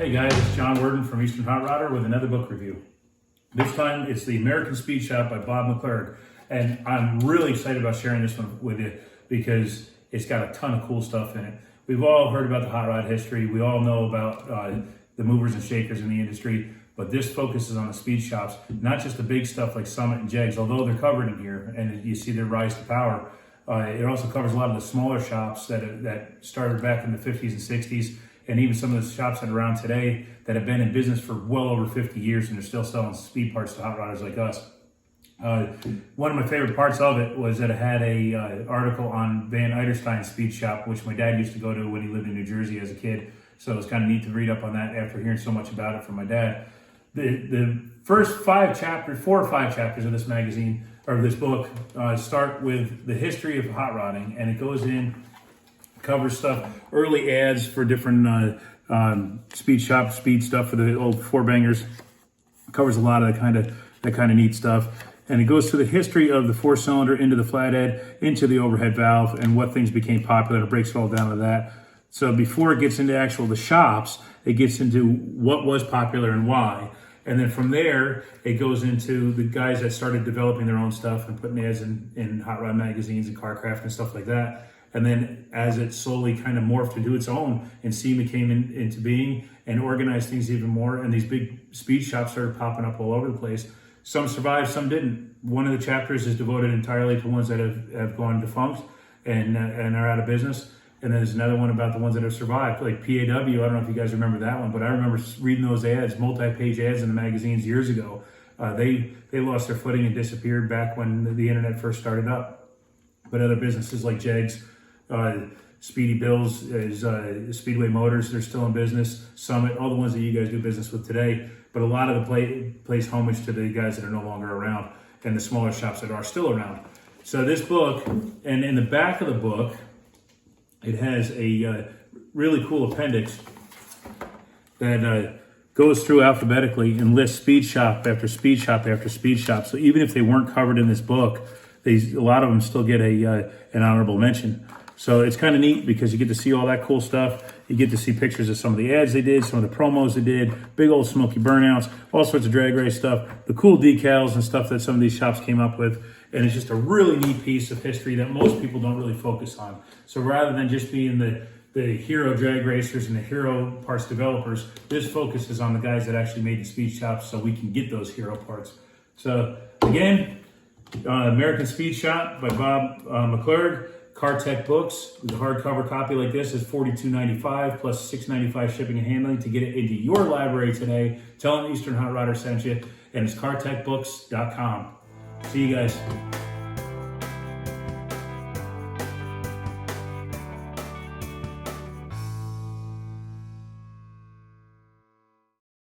Hey guys, it's John Worden from Eastern Hot Rodder with another book review. This time it's The American Speed Shop by Bob McClurg. And I'm really excited about sharing this one with you because it's got a ton of cool stuff in it. We've all heard about the hot rod history. We all know about the movers and shakers in the industry, but this focuses on the speed shops, not just the big stuff like Summit and Jegs, although they're covered in here and you see their rise to power. It also covers a lot of the smaller shops that started back in the 50s and 60s, and even some of the shops that are around today that have been in business for well over 50 years and they're still selling speed parts to hot rodders like us. One of my favorite parts of it was that it had a article on Van Eiterstein's speed shop, which my dad used to go to when he lived in New Jersey as a kid. So it was kind of neat to read up on that after hearing so much about it from my dad. The first 4 or 5 chapters of this magazine, or this book, start with the history of hot rodding, and it goes in, covers stuff, early ads for different speed shop, speed stuff for the old four bangers. Covers a lot of that kind of neat stuff. And it goes to the history of the 4-cylinder into the flathead, into the overhead valve, and what things became popular. It breaks it all down to that. So before it gets into the shops, it gets into what was popular and why. And then from there, it goes into the guys that started developing their own stuff and putting ads in hot rod magazines and CarCraft and stuff like that. And then as it slowly kind of morphed into its own and SEMA came into being and organized things even more, and these big speed shops started popping up all over the place. Some survived, some didn't. One of the chapters is devoted entirely to ones that have gone defunct and are out of business. And then there's another one about the ones that have survived, like PAW. I don't know if you guys remember that one, but I remember reading those ads, multi-page ads in the magazines years ago. They lost their footing and disappeared back when the internet first started up. But other businesses like Jegs, Speedy Bills, Speedway Motors, they're still in business. Summit, all the ones that you guys do business with today. But a lot of the place homage to the guys that are no longer around and the smaller shops that are still around. So this book, and in the back of the book, it has a really cool appendix that goes through alphabetically and lists speed shop after speed shop after speed shop. So even if they weren't covered in this book, a lot of them still get an honorable mention. So it's kind of neat because you get to see all that cool stuff. You get to see pictures of some of the ads they did, some of the promos they did, big old smoky burnouts, all sorts of drag race stuff, the cool decals and stuff that some of these shops came up with. And it's just a really neat piece of history that most people don't really focus on. So rather than just being the hero drag racers and the hero parts developers, this focuses on the guys that actually made the speed shops so we can get those hero parts. So again, American Speed Shop by Bob McClurg. CarTech books, the hardcover copy like this is $42.95 plus $6.95 shipping and handling. To get it into your library today, tell them Eastern Hot Rodder sent you, and it's cartechbooks.com. See you guys.